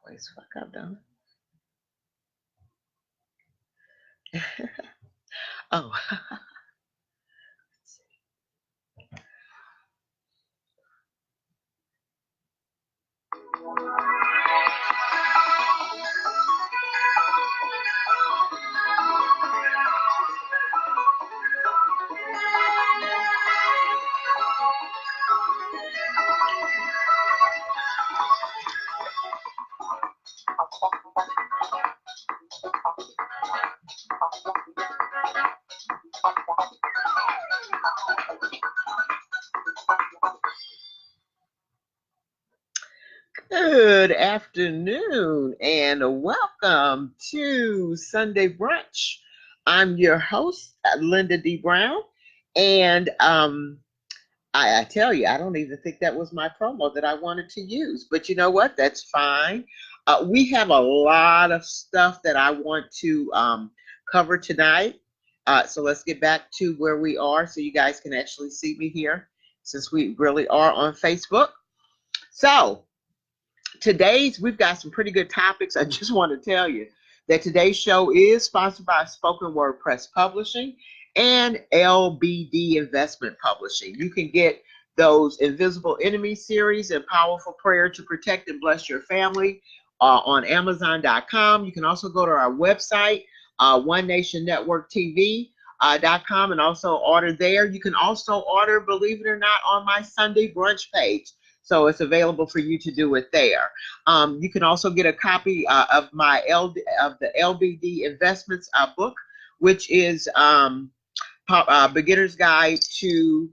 always fuck up, don't it? Oh, good afternoon and welcome to Sunday Brunch. I'm your host, Lynda D. Brown, and I tell you, I don't even think that was my promo that I wanted to use, but you know what? That's fine. We have a lot of stuff that I want to cover tonight. So let's get back to where we are so you guys can actually see me here since we really are on Facebook. So we've got some pretty good topics. I just want to tell you that today's show is sponsored by Spoken Word Press Publishing and LBD Investment Publishing. You can get those Invisible Enemy series and Powerful Prayer to Protect and Bless Your Family on Amazon.com. You can also go to our website, One Nation Network TV.com, and also order there. You can also order, believe it or not, on my Sunday Brunch page. So it's available for you to do it there. You can also get a copy of the LBD Investments book, which is Beginner's Guide to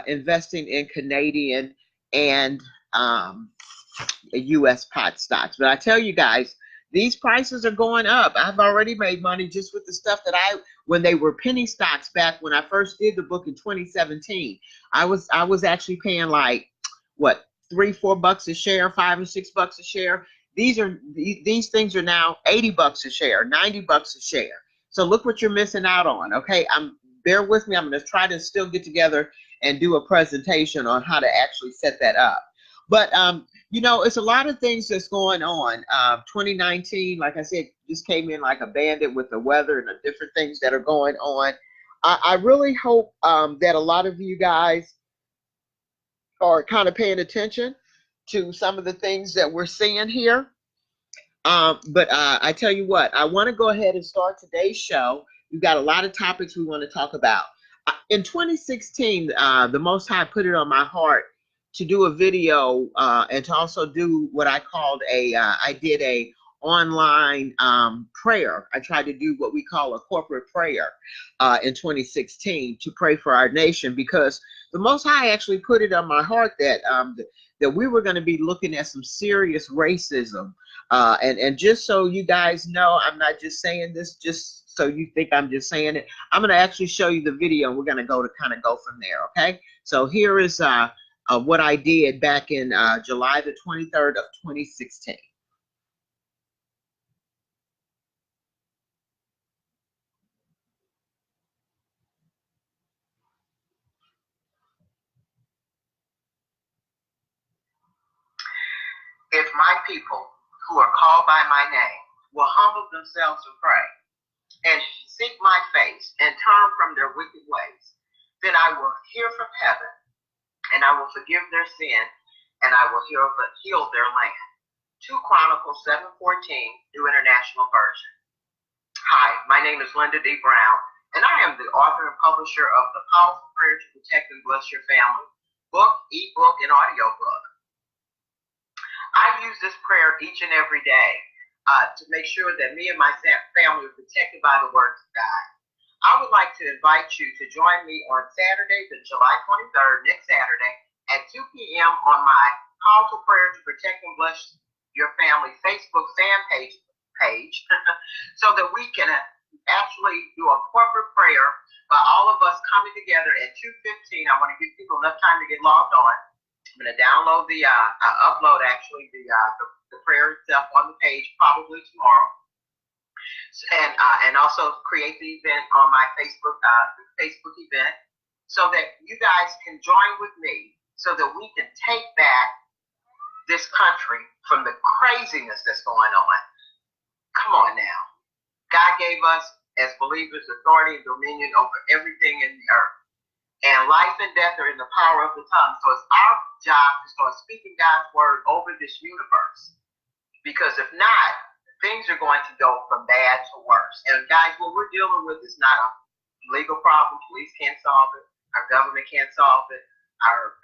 investing in Canadian and U.S. pot stocks. But I tell you guys, these prices are going up. I've already made money just with the stuff that when they were penny stocks back when I first did the book in 2017. I was actually paying like what, $3-4 a share, $5 or $6 a share. These things are now $80 a share, $90 a share. So look what you're missing out on. Okay, bear with me. I'm going to try to still get together and do a presentation on how to actually set that up. But it's a lot of things that's going on. 2019, like I said, just came in like a bandit with the weather and the different things that are going on. I really hope that a lot of you guys are kind of paying attention to some of the things that we're seeing here. But I tell you what, I want to go ahead and start today's show. We've got a lot of topics we want to talk about. In 2016, the Most High put it on my heart to do a video and to also do what I called I did a online prayer. I tried to do what we call a corporate prayer in 2016 to pray for our nation, because the Most High actually put it on my heart that we were going to be looking at some serious racism. And just so you guys know, I'm not just saying this just so you think I'm just saying it. I'm going to actually show you the video, and we're going to go from there. Okay. So here is what I did back in July the 23rd of 2016. If my people who are called by my name will humble themselves and pray and seek my face and turn from their wicked ways, then I will hear from heaven and I will forgive their sin and I will heal their land. 2 Chronicles 7:14, New International Version. Hi, my name is Lynda D. Brown, and I am the author and publisher of The Powerful Prayer to Protect and Bless Your Family book, ebook, and audiobook. I use this prayer each and every day to make sure that me and my family are protected by the words of God. I would like to invite you to join me on Saturday, the July 23rd, next Saturday, at 2 p.m. on my Powerful Prayer to Protect and Bless Your Family Facebook fan page so that we can actually do a corporate prayer by all of us coming together at 2:15. I want to give people enough time to get logged on. I'm going to download upload actually the prayer itself on the page probably tomorrow, and also create the event on my Facebook event, so that you guys can join with me, so that we can take back this country from the craziness that's going on. Come on now. God gave us, as believers, authority and dominion over everything in the earth. And life and death are in the power of the tongue. So it's our job to start speaking God's word over this universe. Because if not, things are going to go from bad to worse. And guys, what we're dealing with is not a legal problem. Police can't solve it. Our government can't solve it. Our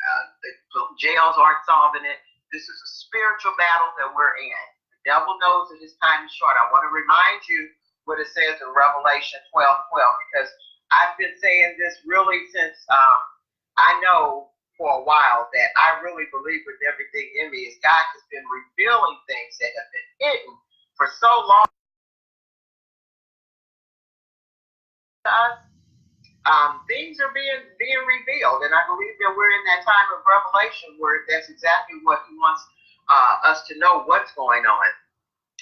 jails aren't solving it. This is a spiritual battle that we're in. The devil knows that his time is short. I want to remind you what it says in Revelation 12:12, because I've been saying this really since I know for a while that I really believe with everything in me is God has been revealing things that have been hidden for so long to us. Things are being revealed, and I believe that we're in that time of revelation where that's exactly what he wants us to know what's going on.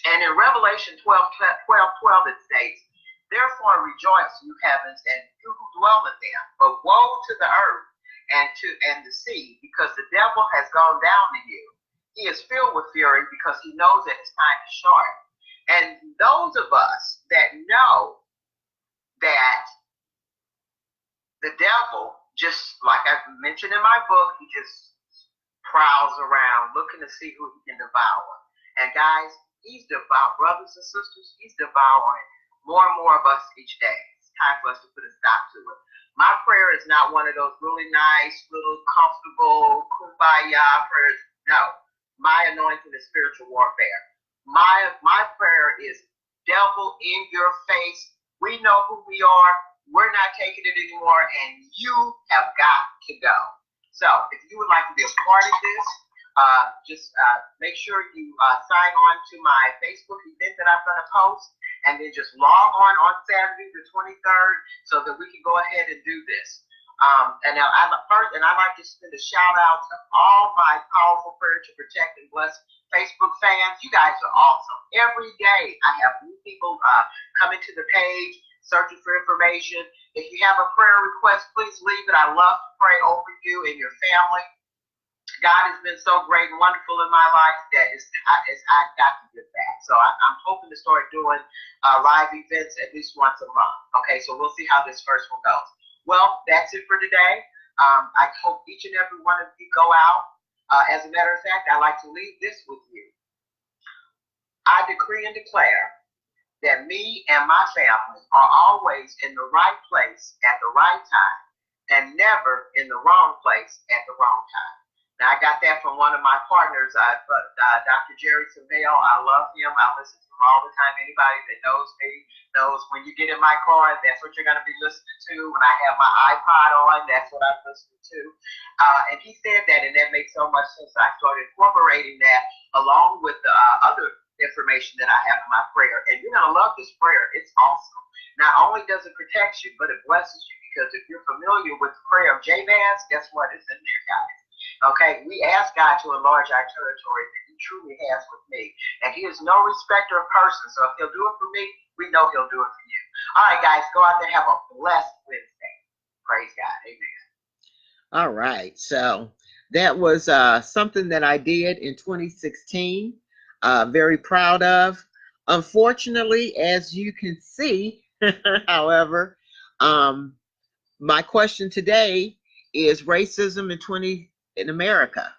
And in Revelation 12:12 it states, "Therefore rejoice, you heavens, and you who dwell in them. But woe to the earth and the sea, because the devil has gone down to you. He is filled with fury because he knows that his time is short." And those of us that know that the devil, just like I mentioned in my book, he just prowls around looking to see who he can devour. And guys, he's devouring, brothers and sisters, he's devouring more and more of us each day. It's time for us to put a stop to it. My prayer is not one of those really nice, little comfortable, kumbaya prayers. No, my anointing is spiritual warfare. My prayer is, devil, in your face. We know who we are. We're not taking it anymore, and you have got to go. So if you would like to be a part of this, just make sure you sign on to my Facebook event that I'm going to post, and then just log on Saturday the 23rd so that we can go ahead and do this. And now I'd like to send a shout out to all my Powerful Prayer to Protect and Bless Facebook fans. You guys are awesome. Every day I have new people coming to the page, searching for information. If you have a prayer request, please leave it. I love to pray over you and your family. God has been so great and wonderful in my life that I've got to give back. So I'm hoping to start doing live events at least once a month. Okay, so we'll see how this first one goes. Well, that's it for today. I hope each and every one of you go out. As a matter of fact, I'd like to leave this with you. I decree and declare that me and my family are always in the right place at the right time and never in the wrong place at the wrong time. Now, I got that from one of my partners, Dr. Jerry Savelle. I love him. I listen to him all the time. Anybody that knows me knows when you get in my car, that's what you're going to be listening to. When I have my iPod on, that's what I'm listening to. And he said that, and that makes so much sense. I started incorporating that along with the other information that I have in my prayer. And you're going to love this prayer. It's awesome. Not only does it protect you, but it blesses you, because if you're familiar with the prayer of Jabez, guess what? It's in there, guys. Okay, we ask God to enlarge our territory that he truly has with me. And he is no respecter of persons. So if he'll do it for me, we know he'll do it for you. All right, guys, go out there and have a blessed Wednesday. Praise God. Amen. All right. So that was something that I did in 2016. Very proud of. Unfortunately, as you can see, however, my question today is racism in America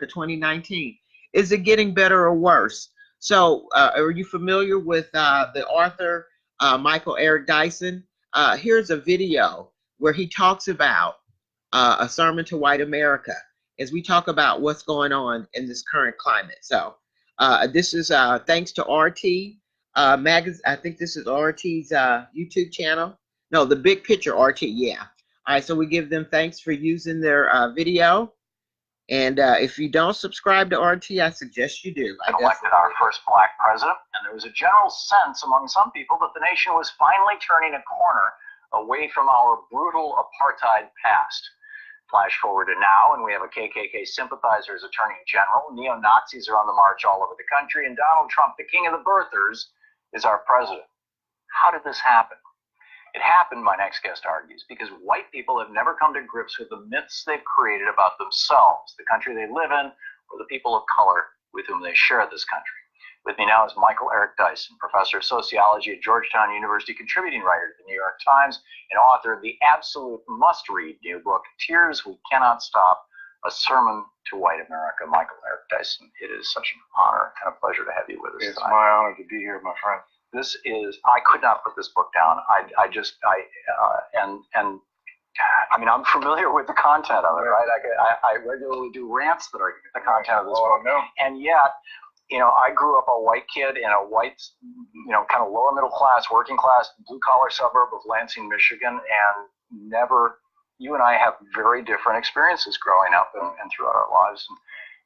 2019. Is it getting better or worse? So are you familiar with the author Michael Eric Dyson? Here's a video where he talks about a sermon to white America as we talk about what's going on in this current climate. So this is thanks to RT magazine. I think this is RT's YouTube channel. No, the Big Picture RT, yeah. All right, so we give them thanks for using their video. And if you don't subscribe to RT, I suggest you do. Elected our first black president, and there was a general sense among some people that the nation was finally turning a corner away from our brutal apartheid past. Flash forward to now, and we have a KKK sympathizer as Attorney General. Neo-Nazis are on the march all over the country, and Donald Trump, the king of the birthers, is our president. How did this happen? It happened, my next guest argues, because white people have never come to grips with the myths they've created about themselves, the country they live in, for the people of color with whom they share this country. With me now is Michael Eric Dyson, professor of sociology at Georgetown University, contributing writer to the New York Times, and author of the absolute must-read new book, Tears We Cannot Stop, A Sermon to White America. Michael Eric Dyson, it is such an honor and a pleasure to have you with us tonight. It's my honor to be here, my friend. This is, I could not put this book down. I'm familiar with the content of it, right? I regularly do rants that are the content of this book. No. And yet, I grew up a white kid in a white, kind of lower middle class, working class, blue collar suburb of Lansing, Michigan, and you and I have very different experiences growing up and throughout our lives.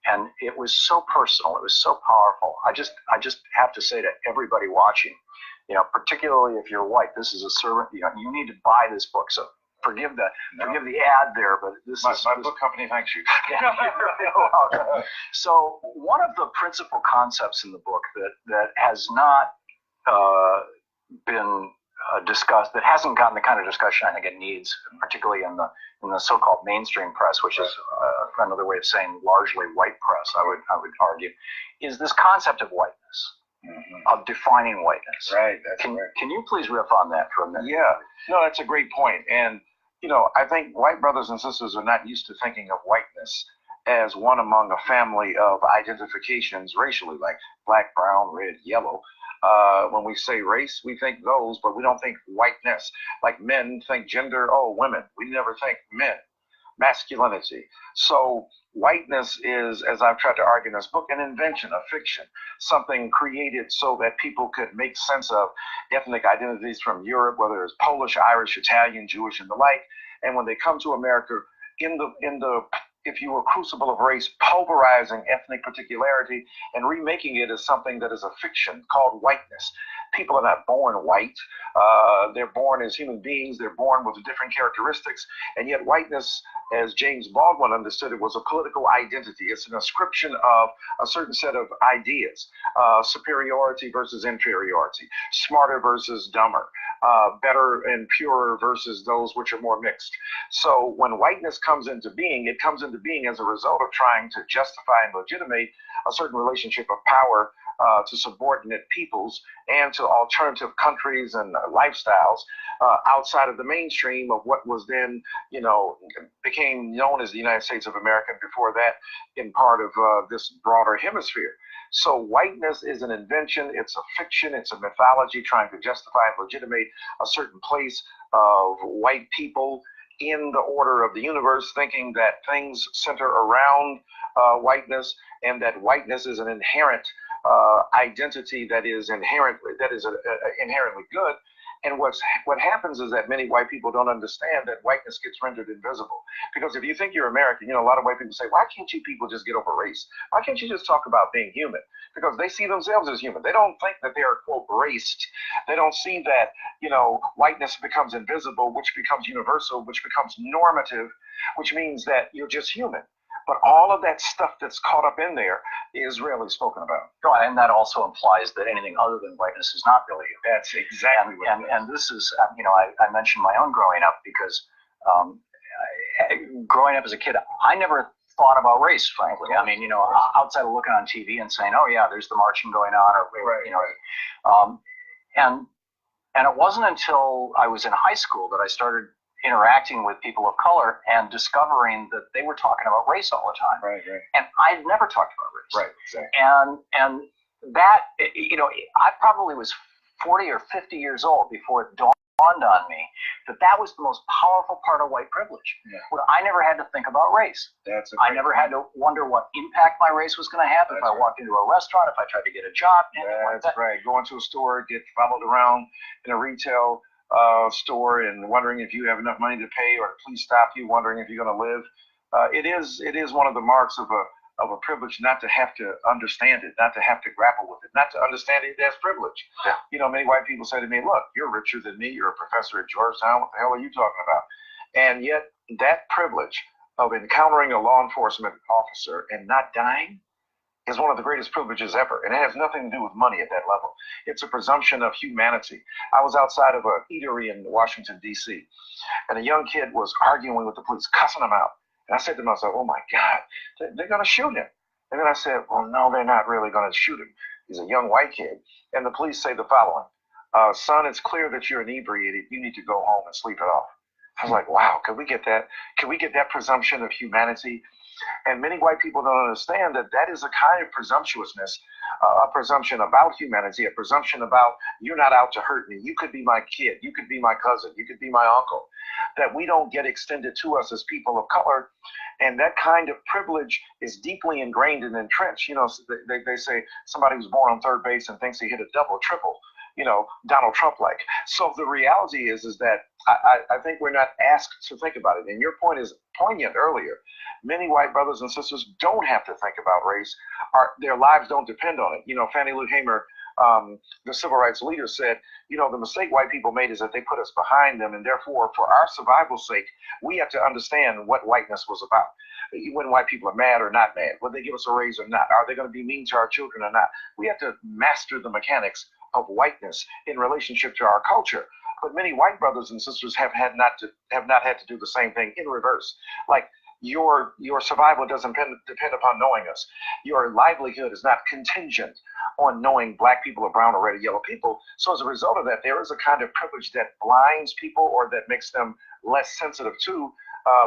And it was so personal. It was so powerful. I just have to say to everybody watching, particularly if you're white, this is a servant. You need to buy this book. So forgive the ad there, but this is my book company thanks you. So one of the principal concepts in the book that has not been discussed, that hasn't gotten the kind of discussion I think it needs, particularly in the so-called mainstream press, which is another way of saying largely white press, I would argue, is this concept of whiteness, of defining whiteness. Right. Can you please riff on that for a minute? Yeah. No, that's a great point. And I think white brothers and sisters are not used to thinking of whiteness as one among a family of identifications racially, like black, brown, red, yellow. When we say race, we think those, but we don't think whiteness. Like men think gender, women. We never think men, masculinity. So whiteness is, as I've tried to argue in this book, an invention, a fiction, something created so that people could make sense of ethnic identities from Europe, whether it's Polish, Irish, Italian, Jewish, and the like. And when they come to America, in the if you will, crucible of race, pulverizing ethnic particularity and remaking it as something that is a fiction called whiteness. People are not born white. They're born as human beings. They're born with different characteristics. And yet whiteness, as James Baldwin understood it, was a political identity. It's an ascription of a certain set of ideas, superiority versus inferiority, smarter versus dumber, better and purer versus those which are more mixed. So when whiteness comes into being, it comes into being as a result of trying to justify and legitimate a certain relationship of power to subordinate peoples and to alternative countries and lifestyles outside of the mainstream of what was then, became known as the United States of America, and before that in part of this broader hemisphere. So whiteness is an invention, it's a fiction, it's a mythology trying to justify and legitimate a certain place of white people in the order of the universe, thinking that things center around whiteness, and that whiteness is an inherent identity that is inherently good. And what happens is that many white people don't understand that whiteness gets rendered invisible. Because if you think you're American, a lot of white people say, why can't you people just get over race? Why can't you just talk about being human? Because they see themselves as human. They don't think that they are, quote, raced. They don't see that, whiteness becomes invisible, which becomes universal, which becomes normative, which means that you're just human. But all of that stuff that's caught up in there is rarely spoken about. Oh, and that also implies that anything other than whiteness is not really human. That's exactly what it is. And this is, I mentioned my own growing up because growing up as a kid, I never thought about race, frankly. I mean, outside of looking on TV and saying, oh yeah, there's the marching going on, and it wasn't until I was in high school that I started interacting with people of color and discovering that they were talking about race all the time. Right. And I'd never talked about race. Right, exactly. And that, I probably was 40 or 50 years old before it dawned on me that was the most powerful part of white privilege. Yeah. Where I never had to think about race. I never had to wonder what impact my race was going to have if I walked into a restaurant, if I tried to get a job. That's right. Going to a store, get followed around in a retail store and wondering if you have enough money to pay, or please stop you, wondering if you're going to live. It is one of the marks of a privilege not to have to understand it, not to have to grapple with it, not to understand it as privilege. Yeah. Many white people say to me, look, you're richer than me, you're a professor at Georgetown, what the hell are you talking about? And yet that privilege of encountering a law enforcement officer and not dying is one of the greatest privileges ever. And it has nothing to do with money at that level. It's a presumption of humanity. I was outside of an eatery in Washington, D.C., and a young kid was arguing with the police, cussing him out. And I said to myself, oh my God, they're going to shoot him. And then I said, well, no, they're not really going to shoot him. He's a young white kid. And the police say the following, son, it's clear that you're inebriated. You need to go home and sleep it off. I was like, wow, could we get that? Could we get that presumption of humanity? And many white people don't understand that that is a kind of presumptuousness, a presumption about humanity, a presumption about you're not out to hurt me. You could be my kid. You could be my cousin. You could be my uncle. That we don't get extended to us as people of color. And that kind of privilege is deeply ingrained and entrenched. You know, they say somebody who's born on third base and thinks he hit a double, triple, you know, Donald Trump-like. So the reality is that I think we're not asked to think about it. And your point is poignant earlier. Many white brothers and sisters don't have to think about race. Their lives don't depend on it. You know, Fannie Lou Hamer, the civil rights leader, said, you know, the mistake white people made is that they put us behind them, and therefore, for our survival's sake, we have to understand what whiteness was about. When white people are mad or not mad, will they give us a raise or not? Are they going to be mean to our children or not? We have to master the mechanics of whiteness in relationship to our culture. But many white brothers and sisters have not had to do the same thing in reverse. Like, your survival doesn't depend upon knowing us. Your livelihood is not contingent on knowing black people or brown or red or yellow people. So as a result of that, there is a kind of privilege that blinds people or that makes them less sensitive to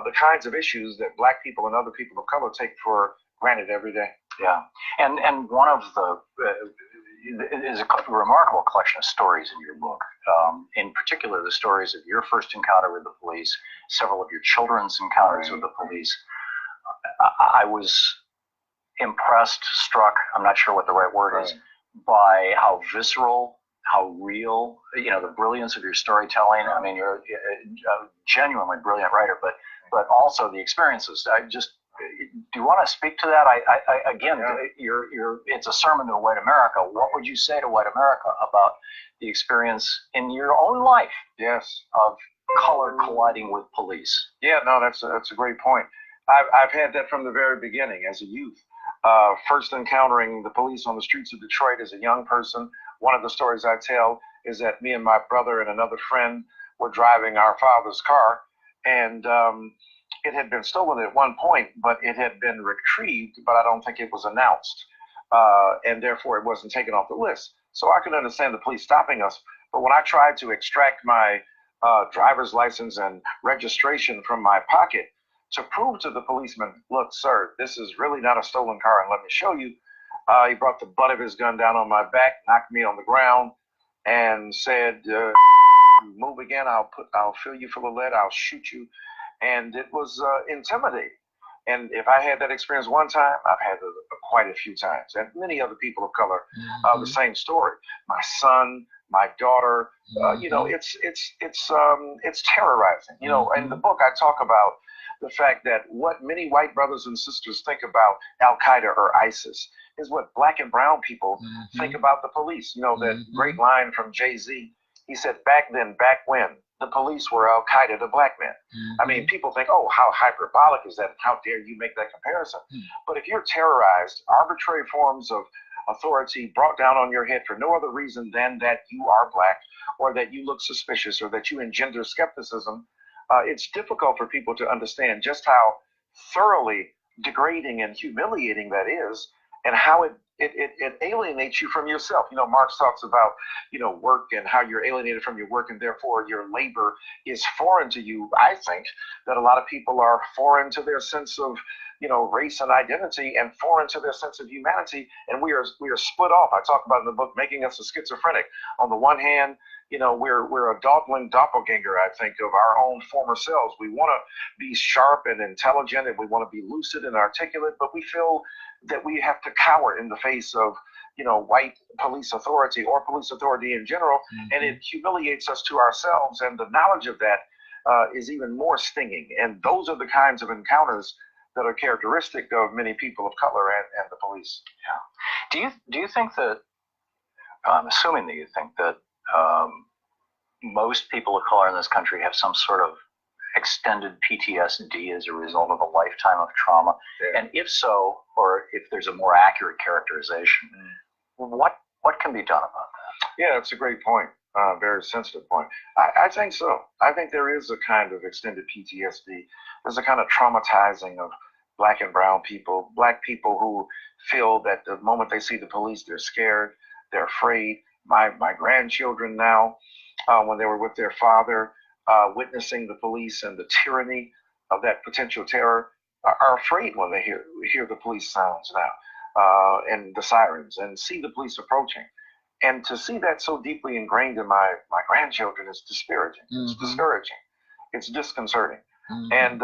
the kinds of issues that black people and other people of color take for granted every day. Yeah, and one of the is a remarkable collection of stories in your book. In particular, the stories of your first encounter with the police, several of your children's encounters with the police. I was impressed, struck, I'm not sure what the right word is, by how visceral, how real, you know, the brilliance of your storytelling. I mean, you're a genuinely brilliant writer, but also the experiences. Do you want to speak to that? It's a sermon to white America. What would you say to white America about the experience in your own life? Yes, of color colliding with police. Yeah, no, that's a great point. I've had that from the very beginning as a youth. First encountering the police on the streets of Detroit as a young person. One of the stories I tell is that me and my brother and another friend were driving our father's car, and it had been stolen at one point, but it had been retrieved, but I don't think it was announced, and therefore it wasn't taken off the list. So I can understand the police stopping us, but when I tried to extract my driver's license and registration from my pocket to prove to the policeman, look, sir, this is really not a stolen car, and let me show you, he brought the butt of his gun down on my back, knocked me on the ground, and said, move again, I'll fill you full of lead, I'll shoot you. And it was intimidating. And if I had that experience one time, I've had it quite a few times. And many other people of color, the same story. My son, my daughter, you know, it's terrorizing. You know, in the book, I talk about the fact that what many white brothers and sisters think about Al-Qaeda or ISIS is what black and brown people think about the police. You know, that great line from Jay-Z. He said, back then, back when, the police were Al-Qaeda to black men. I mean, people think, oh, how hyperbolic is that? How dare you make that comparison? But if you're terrorized, arbitrary forms of authority brought down on your head for no other reason than that you are black, or that you look suspicious, or that you engender skepticism, it's difficult for people to understand just how thoroughly degrading and humiliating that is, and how it alienates you from yourself. You know, Marx talks about, you know, work and how you're alienated from your work and therefore your labor is foreign to you. I think that a lot of people are foreign to their sense of, you know, race and identity, and foreign to their sense of humanity, and we are split off. I talk about in the book making us a schizophrenic. On the one hand, you know, we're a dawdling doppelganger, I think, of our own former selves. We want to be sharp and intelligent, and we want to be lucid and articulate, but we feel that we have to cower in the face of, you know, white police authority or police authority in general, and it humiliates us to ourselves, and the knowledge of that is even more stinging. And those are the kinds of encounters that are characteristic of many people of color and the police. Yeah. Do you think that, I'm assuming that you think that most people of color in this country have some sort of extended PTSD as a result of a lifetime of trauma? Yeah. And if so, or if there's a more accurate characterization, what can be done about that? Yeah, that's a great point. Very sensitive point. I think so. I think there is a kind of extended PTSD. There's a kind of traumatizing of black and brown people, black people who feel that the moment they see the police, they're scared, they're afraid. My grandchildren now, when they were with their father, witnessing the police and the tyranny of that potential terror, are afraid when they hear the police sounds now, and the sirens, and see the police approaching. And to see that so deeply ingrained in my grandchildren is disparaging. It's discouraging. It's disconcerting. And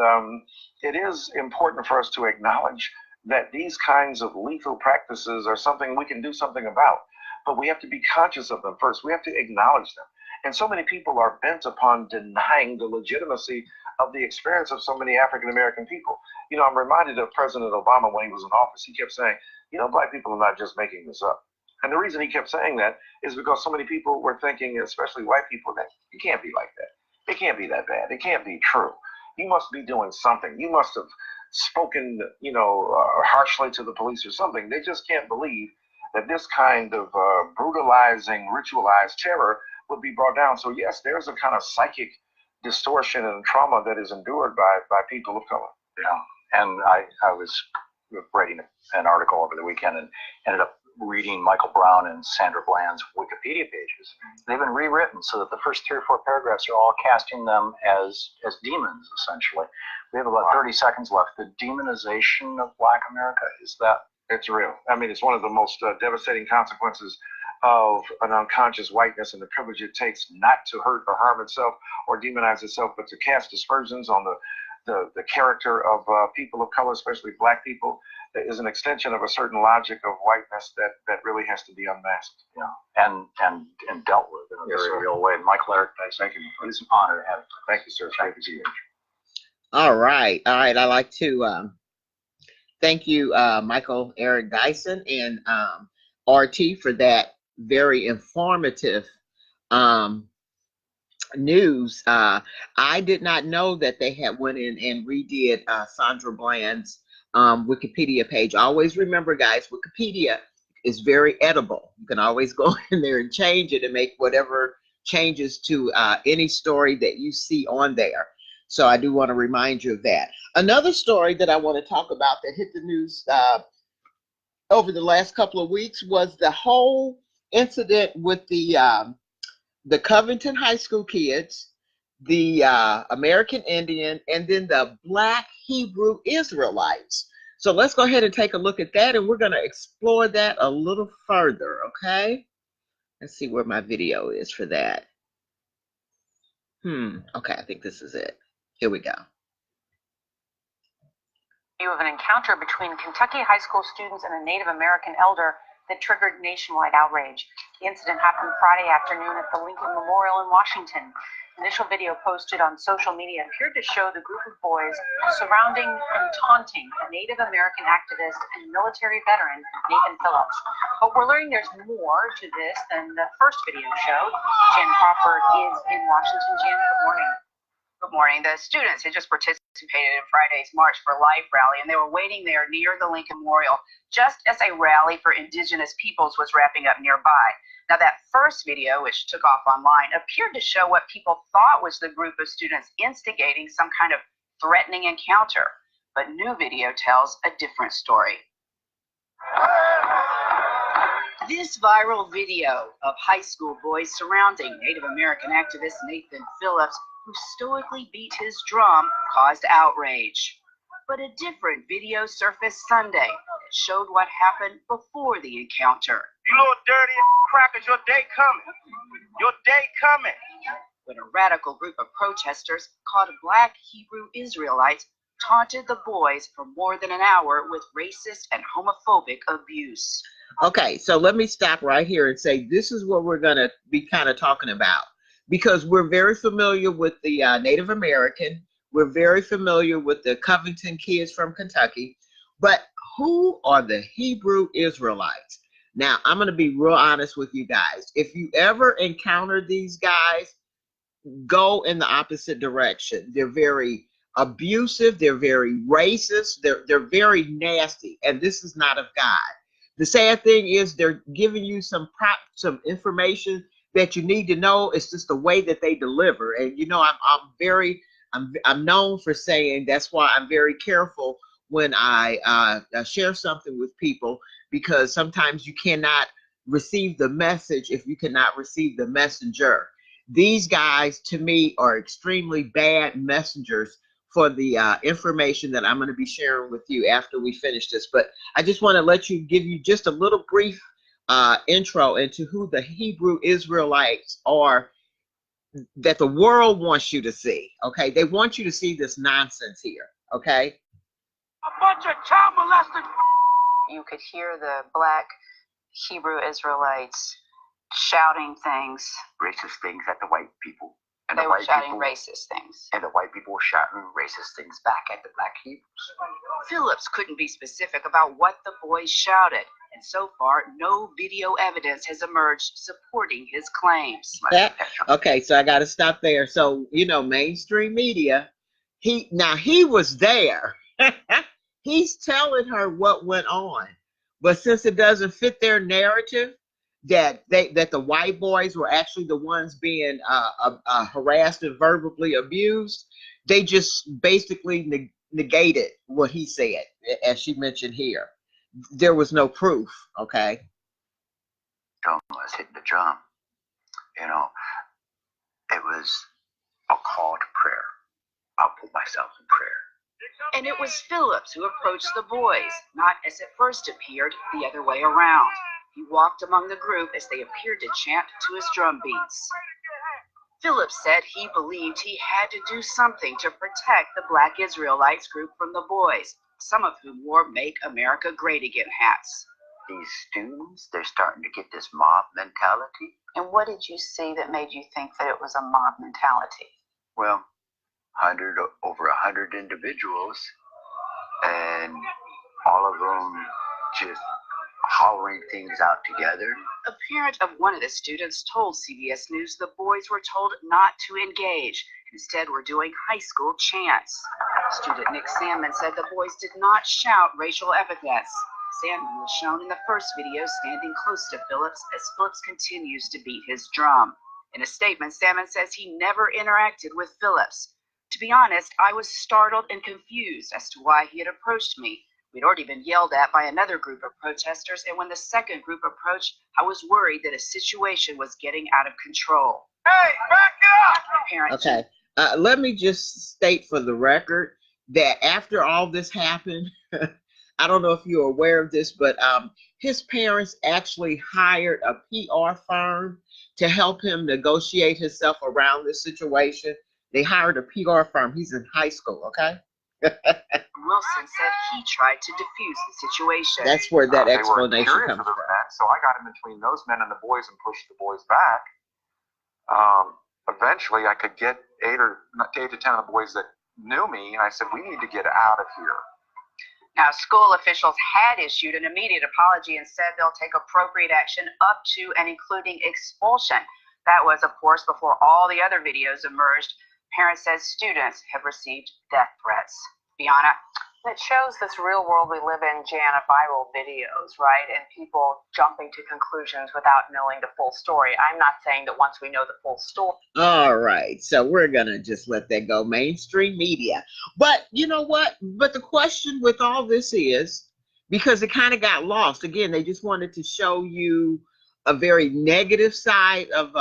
it is important for us to acknowledge that these kinds of lethal practices are something we can do something about. But we have to be conscious of them first. We have to acknowledge them. And so many people are bent upon denying the legitimacy of the experience of so many African American people. You know, I'm reminded of President Obama when he was in office. He kept saying, you know, black people are not just making this up. And the reason he kept saying that is because so many people were thinking, especially white people, that it can't be like that. It can't be that bad. It can't be true. You must be doing something. You must have spoken, you know, harshly to the police or something. They just can't believe that this kind of brutalizing, ritualized terror would be brought down. So yes, there's a kind of psychic distortion and trauma that is endured by people of color. Yeah, and I was writing an article over the weekend and ended up reading Michael Brown and Sandra Bland's Wikipedia pages. They've been rewritten so that the first 3 or 4 paragraphs are all casting them as demons, essentially. We have about 30 seconds left. The demonization of Black America, is that? It's real. I mean, it's one of the most devastating consequences of an unconscious whiteness and the privilege it takes not to hurt or harm itself or demonize itself, but to cast aspersions on the character of people of color, especially Black people, is an extension of a certain logic of whiteness that really has to be unmasked. Yeah, and dealt with in a very real way. Michael, Eric, thank you. It's an honor to have you. Thank you, sir. It's great to see you. All right. I'd like to thank you, Michael Eric Dyson and RT for that very informative news. I did not know that they had went in and redid Sandra Bland's Wikipedia page. Always remember, guys, Wikipedia is very edible. You can always go in there and change it and make whatever changes to any story that you see on there. So I do want to remind you of that. Another story that I want to talk about that hit the news over the last couple of weeks was the whole incident with the Covington High School kids, the American Indian, and then the Black Hebrew Israelites. So let's go ahead and take a look at that, and we're going to explore that a little further, okay? Let's see where my video is for that. Okay, I think this is it. Here we go. Of an encounter between Kentucky high school students and a Native American elder that triggered nationwide outrage. The incident happened Friday afternoon at the Lincoln Memorial in Washington. Initial video posted on social media appeared to show the group of boys surrounding and taunting a Native American activist and military veteran, Nathan Phillips. But we're learning there's more to this than the first video showed. Jen Crawford is in Washington. Jen, good morning. Good morning. The students had just participated in Friday's March for Life rally, and they were waiting there near the Lincoln Memorial just as a rally for indigenous peoples was wrapping up nearby. Now, that first video, which took off online, appeared to show what people thought was the group of students instigating some kind of threatening encounter. But new video tells a different story. This viral video of high school boys surrounding Native American activist Nathan Phillips, who stoically beat his drum, caused outrage. But a different video surfaced Sunday that showed what happened before the encounter. You little dirty crackers, your day coming. Your day coming. When a radical group of protesters called Black Hebrew Israelites taunted the boys for more than an hour with racist and homophobic abuse. Okay, so let me stop right here and say this is what we're going to be kind of talking about. Because we're very familiar with the Native American, we're very familiar with the Covington kids from Kentucky, but who are the Hebrew Israelites? Now, I'm going to be real honest with you guys. If you ever encounter these guys, go in the opposite direction. They're very abusive, they're very racist, they're very nasty, and this is not of God. The sad thing is they're giving you some information that you need to know. It's just the way that they deliver. And you know, I'm known for saying that's why I'm very careful when I share something with people, because sometimes you cannot receive the message if you cannot receive the messenger. These guys, to me, are extremely bad messengers for the information that I'm going to be sharing with you after we finish this. But I just want to give you just a little brief intro into who the Hebrew Israelites are that the world wants you to see. Okay, they want you to see this nonsense here. Okay, A bunch of child molested. You could hear the black Hebrew Israelites shouting things. Racist things at the white people. And They the were white shouting people, racist things. and the white people were shouting racist things back at the black Hebrews. Phillips couldn't be specific about what the boys shouted, and so far, no video evidence has emerged supporting his claims. okay, so I got to stop there. So, mainstream media, he was there. He's telling her what went on, but since it doesn't fit their narrative that the white boys were actually the ones being harassed and verbally abused, they just basically negated what he said, as she mentioned here. There was no proof. Okay. Drum was hitting the drum. It was a call to prayer. I'll put myself in prayer. And it was Phillips who approached the boys, not as it first appeared, the other way around. He walked among the group as they appeared to chant to his drum beats. Phillips said he believed he had to do something to protect the Black Israelites group from the boys, some of whom wore Make America Great Again hats. These students, they're starting to get this mob mentality. And what did you see that made you think that it was a mob mentality? Well, over 100 individuals, and all of them just hollering things out together. A parent of one of the students told CBS News the boys were told not to engage. Instead, were doing high school chants. Student Nick Sandman said the boys did not shout racial epithets. Sandman was shown in the first video standing close to Phillips as Phillips continues to beat his drum. In a statement, Sandman says he never interacted with Phillips. To be honest, I was startled and confused as to why he had approached me. We'd already been yelled at by another group of protesters, and when the second group approached, I was worried that a situation was getting out of control. Hey, back up! Okay, let me just state for the record that after all this happened, I don't know if you're aware of this, but his parents actually hired a PR firm to help him negotiate himself around this situation. They hired a PR firm. He's in high school, okay? Wilson said he tried to defuse the situation. That's where that explanation they were comes from. So I got in between those men and the boys and pushed the boys back. Eventually, I could get 8 to 10 of the boys that knew me, and I said, we need to get out of here. Now, school officials had issued an immediate apology and said they'll take appropriate action up to and including expulsion. That was, of course, before all the other videos emerged. Parents said students have received death threats. Bianna? It shows this real world we live in, Jana, viral videos, right? And people jumping to conclusions without knowing the full story. I'm not saying that once we know the full story. All right, so we're going to just let that go, mainstream media. But you know what? But the question with all this is, because it kind of got lost, again, they just wanted to show you a very negative side of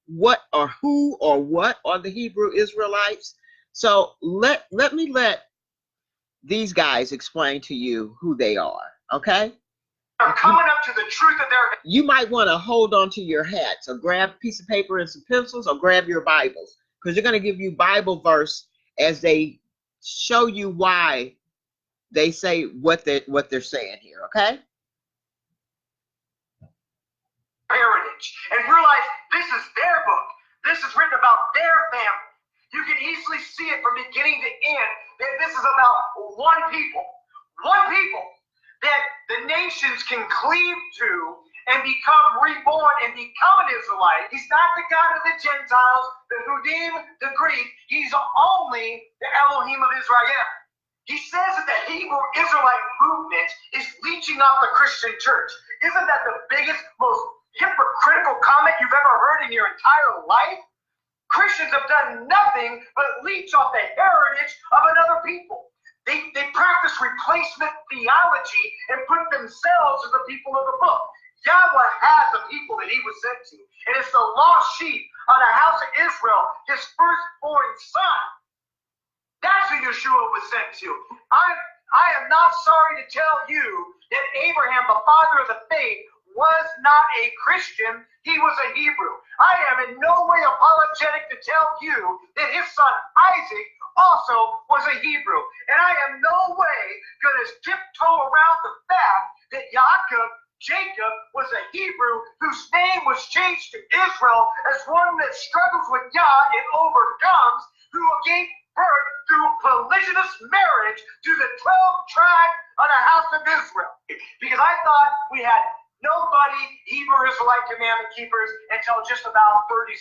what or who or what are the Hebrew Israelites. So let these guys explain to you who they are, okay? They're coming up to the truth of their... You might want to hold on to your hats, or grab a piece of paper and some pencils, or grab your Bibles, because they're going to give you Bible verse as they show you why they say what they're saying here, okay? heritage and realize this is their book. This is written about their family. You can easily see it from beginning to end that this is about one people that the nations can cleave to and become reborn and become an Israelite. He's not the God of the Gentiles, the Hudim, the Greek. He's only the Elohim of Israel. He says that the Hebrew Israelite movement is leeching off the Christian church. Isn't that the biggest, most hypocritical comment you've ever heard in your entire life? Christians have done nothing but leech off the heritage of another people. They practice replacement theology and put themselves as the people of the book. Yahweh has a people that he was sent to, and it's the lost sheep of the house of Israel, his firstborn son. That's who Yeshua was sent to. I am not sorry to tell you that Abraham, the father of the faith, was not a Christian. He was a Hebrew. I am in no way apologetic to tell you that his son Isaac also was a Hebrew. And I am no way going to tiptoe around the fact that Jacob was a Hebrew whose name was changed to Israel as one that struggles with Yah and overcomes, who gave birth through polygynous marriage to the 12 tribes of the house of Israel. Because I thought we had nobody Hebrew Israelite commandment keepers until just about 20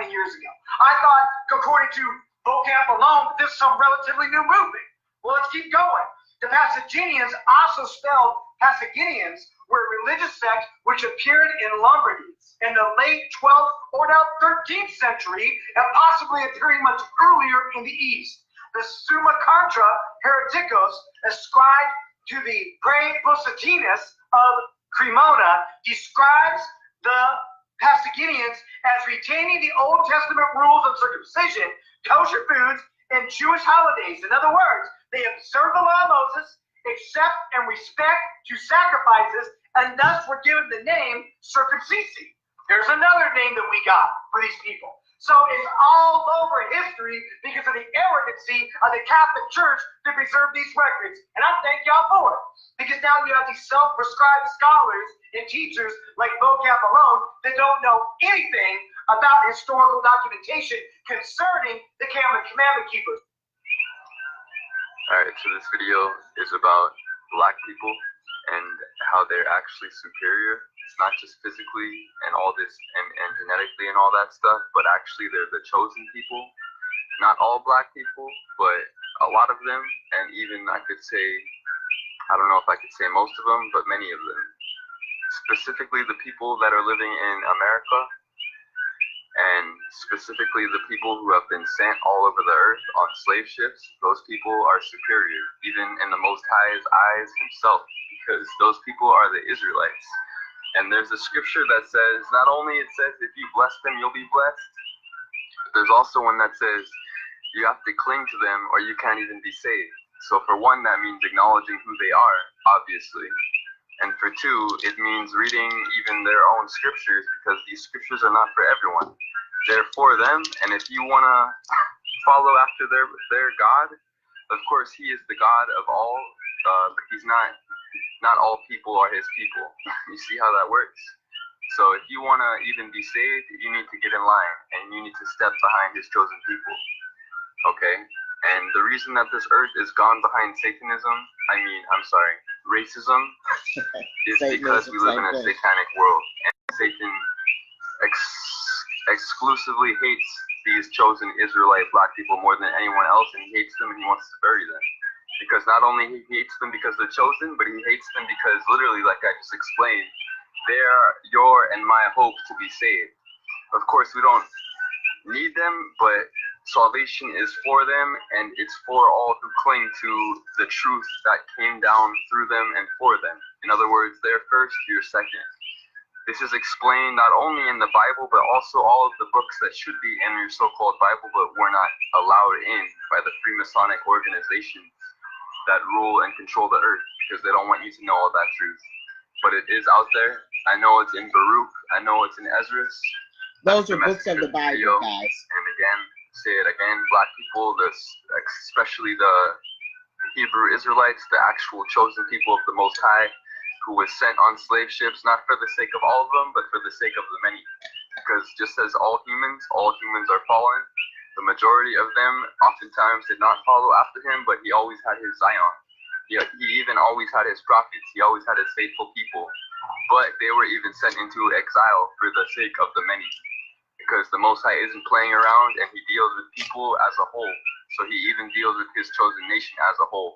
years ago. I thought, according to vocab alone, this is some relatively new movement. Well, let's keep going. The Pasaginians, also spelled Pasaginians, were a religious sect which appeared in Lombardy in the late 12th or now 13th century, and possibly appearing much earlier in the East. The Summa Contra Hereticos, ascribed to the Praepositinus of Cremona, describes the Pasaginians as retaining the Old Testament rules of circumcision, kosher foods, and Jewish holidays. In other words, they observe the law of Moses, accept and respect to sacrifices, and thus were given the name circumcision. There's another name that we got for these people. So it's all over history because of the arrogancy of the Catholic Church to preserve these records. And I thank y'all for it. Because now you have these self-prescribed scholars and teachers like vocab alone that don't know anything about historical documentation concerning the commandment keepers. Alright, so this video is about black people and how they're actually superior. It's not just physically and all this and genetically and all that stuff, but actually they're the chosen people. Not all black people, but a lot of them, and even I could say, I don't know if I could say most of them, but many of them. Specifically the people that are living in America, and specifically the people who have been sent all over the earth on slave ships. Those people are superior, even in the Most High's eyes himself, because those people are the Israelites. And there's a scripture that says, not only it says if you bless them, you'll be blessed, but there's also one that says you have to cling to them or you can't even be saved. So for one, that means acknowledging who they are, obviously. And for two, it means reading even their own scriptures, because these scriptures are not for everyone. They're for them, and if you want to follow after their God, of course he is the God of all, but he's not all people are his people. You see how that works? So if you want to even be saved, you need to get in line, and you need to step behind his chosen people. Okay? And the reason that this earth is gone behind racism, is because we live in a satanic world, and Satan exclusively hates these chosen Israelite black people more than anyone else, and he hates them and he wants to bury them. Because not only he hates them because they're chosen, but he hates them because literally, like I just explained, they are your and my hope to be saved. Of course, we don't need them, but salvation is for them, and it's for all who cling to the truth that came down through them and for them. In other words, they're first, you're second. This is explained not only in the Bible, but also all of the books that should be in your so-called Bible, but were not allowed in by the Freemasonic organizations that rule and control the earth, because they don't want you to know all that truth. But it is out there. I know it's in Baruch. I know it's in Ezra's. Those are books of the Bible, guys. And again, say it again, black people, especially the Hebrew Israelites, the actual chosen people of the Most High, who was sent on slave ships, not for the sake of all of them, but for the sake of the many. Because just as all humans are fallen, the majority of them oftentimes did not follow after him, but he always had his Zion. He even always had his prophets. He always had his faithful people. But they were even sent into exile for the sake of the many. Because the Most High isn't playing around, and he deals with people as a whole. So he even deals with his chosen nation as a whole.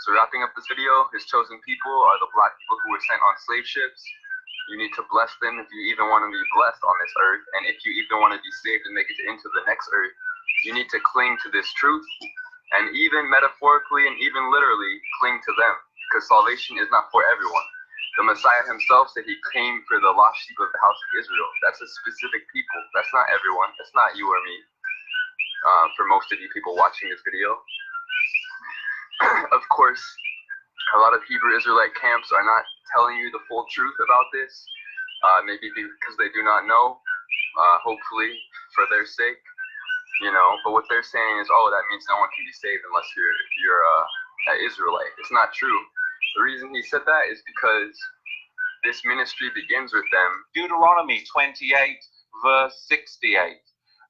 So wrapping up this video, his chosen people are the black people who were sent on slave ships. You need to bless them if you even want to be blessed on this earth. And if you even want to be saved and make it into the next earth, you need to cling to this truth. and even metaphorically and even literally cling to them, because salvation is not for everyone. The Messiah himself said he came for the lost sheep of the house of Israel. That's a specific people. That's not everyone. That's not you or me. For most of you people watching this video. Of course, a lot of Hebrew Israelite camps are not telling you the full truth about this, maybe because they do not know, hopefully for their sake, you know. But what they're saying is, oh, that means no one can be saved unless you're an Israelite. It's not true. The reason he said that is because this ministry begins with them. Deuteronomy 28, verse 68.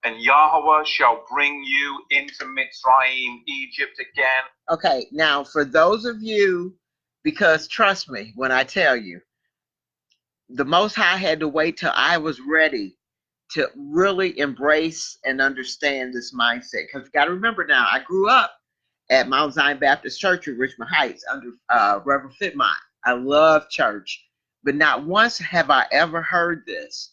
And Yahweh shall bring you into Mitzrayim, Egypt again. Okay, now for those of you, because trust me when I tell you, the Most High had to wait till I was ready to really embrace and understand this mindset. Because you got to remember now, I grew up at Mount Zion Baptist Church in Richmond Heights under Reverend Fitmont. I love church, but not once have I ever heard this.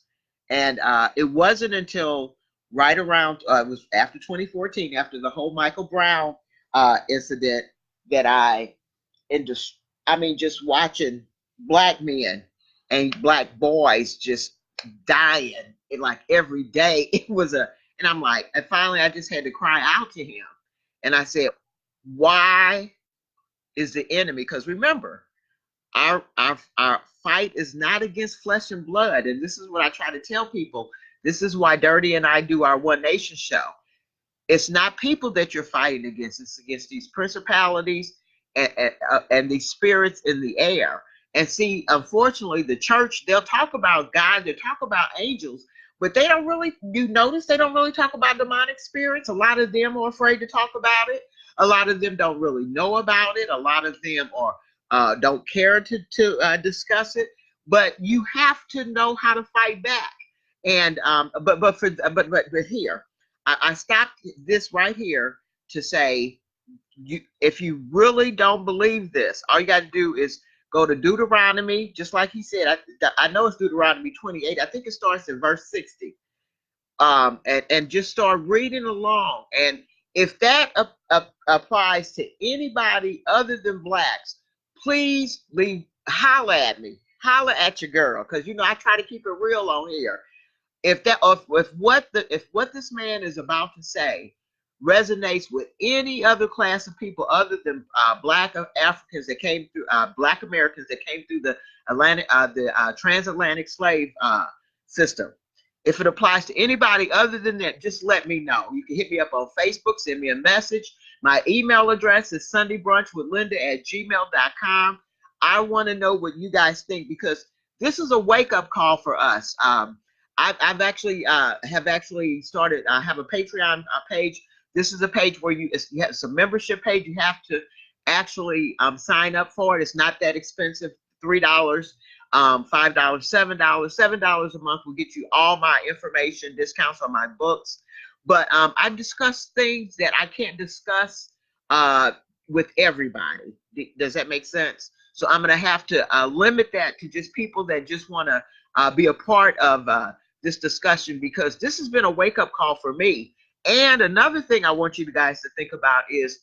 And it wasn't until right around, it was after 2014, after the whole Michael Brown incident, that just watching black men and black boys just dying like every day. And I'm like, and finally I just had to cry out to him. And I said, why is the enemy? Because remember, our fight is not against flesh and blood. And this is what I try to tell people. This is why Dirty and I do our One Nation show. It's not people that you're fighting against. It's against these principalities and these spirits in the air. And see, unfortunately, the church, they'll talk about God, they'll talk about angels, but they don't really, you notice they don't really talk about demonic spirits. A lot of them are afraid to talk about it. A lot of them don't really know about it. A lot of them are don't care to discuss it. But you have to know how to fight back. And but here, I stopped this right here to say, if you really don't believe this, all you got to do is go to Deuteronomy, just like he said. I know it's Deuteronomy 28. I think it starts in verse 60. And just start reading along. And if that applies to anybody other than blacks, please holla at me. Holla at your girl, because you know I try to keep it real on here. If what this man is about to say resonates with any other class of people other than black Africans that came through, black Americans that came through the transatlantic slave system. If it applies to anybody other than that, just let me know. You can hit me up on Facebook, send me a message. My email address is sundaybrunchwithlynda@gmail.com. I want to know what you guys think, because this is a wake-up call for us. I've actually started. I have a Patreon page. This is a page where it's a membership page. You have to actually sign up for it. It's not that expensive. $3, $5, $7 a month will get you all my information, discounts on my books. But I've discussed things that I can't discuss with everybody. Does that make sense? So I'm going to have to limit that to just people that just want to be a part of this discussion, because this has been a wake-up call for me. And another thing I want you guys to think about is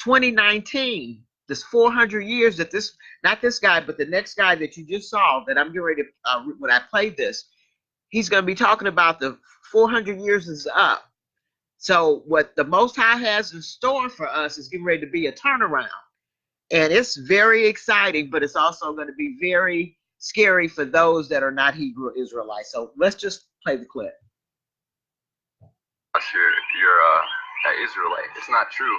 2019, this 400 years that this, not this guy, but the next guy that you just saw, that I'm getting ready to, when I play this, he's going to be talking about the 400 years is up. So what the Most High has in store for us is getting ready to be a turnaround. And it's very exciting, but it's also going to be very scary for those that are not Hebrew Israelites. So let's just play the clip. You're an Israelite. It's not true.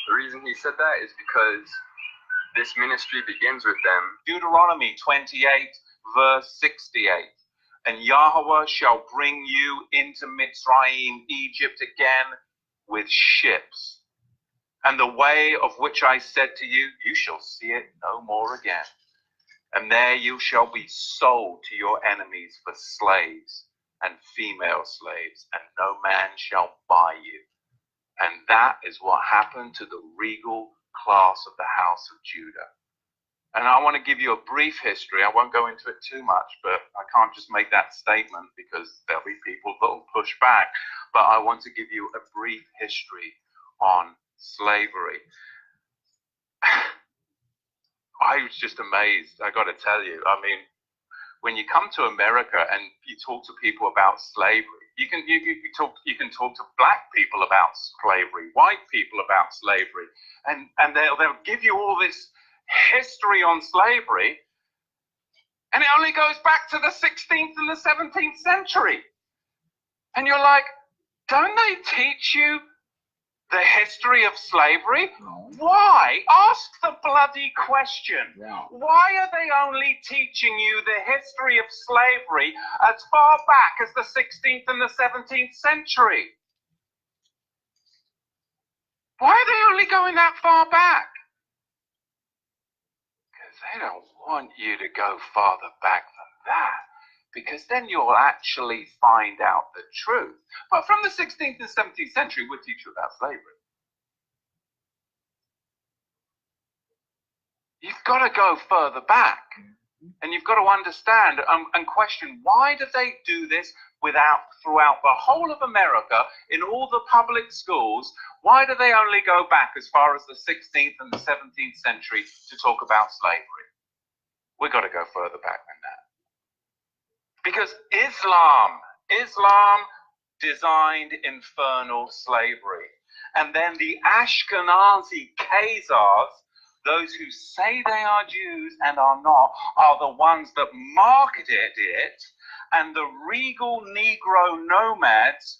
The reason he said that is because this ministry begins with them. Deuteronomy 28, verse 68. And Yahweh shall bring you into Mitzrayim, Egypt again, with ships. And the way of which I said to you, you shall see it no more again. And there you shall be sold to your enemies for slaves and female slaves, and no man shall buy you. And that is what happened to the regal class of the house of Judah. And I want to give you a brief history. I won't go into it too much, but I can't just make that statement because there'll be people that will push back. But I want to give you a brief history on slavery. I was just amazed, I got to tell you. I mean, when you come to America and you talk to people about slavery, you can talk to black people about slavery, white people about slavery, and they'll give you all this history on slavery, and it only goes back to the 16th and the 17th century. And you're like, don't they teach you the history of slavery? No. Why? Ask the bloody question. Yeah. Why are they only teaching you the history of slavery as far back as the 16th and the 17th century? Why are they only going that far back? Because they don't want you to go farther back than that, because then you'll actually find out the truth. But from the 16th and 17th century, we'll teach you about slavery. You've got to go further back, and you've got to understand and question, why do they do this throughout the whole of America, in all the public schools? Why do they only go back as far as the 16th and the 17th century to talk about slavery? We've got to go further back than that. Because Islam designed infernal slavery. And then the Ashkenazi Khazars, those who say they are Jews and are not, are the ones that marketed it. And the regal Negro nomads,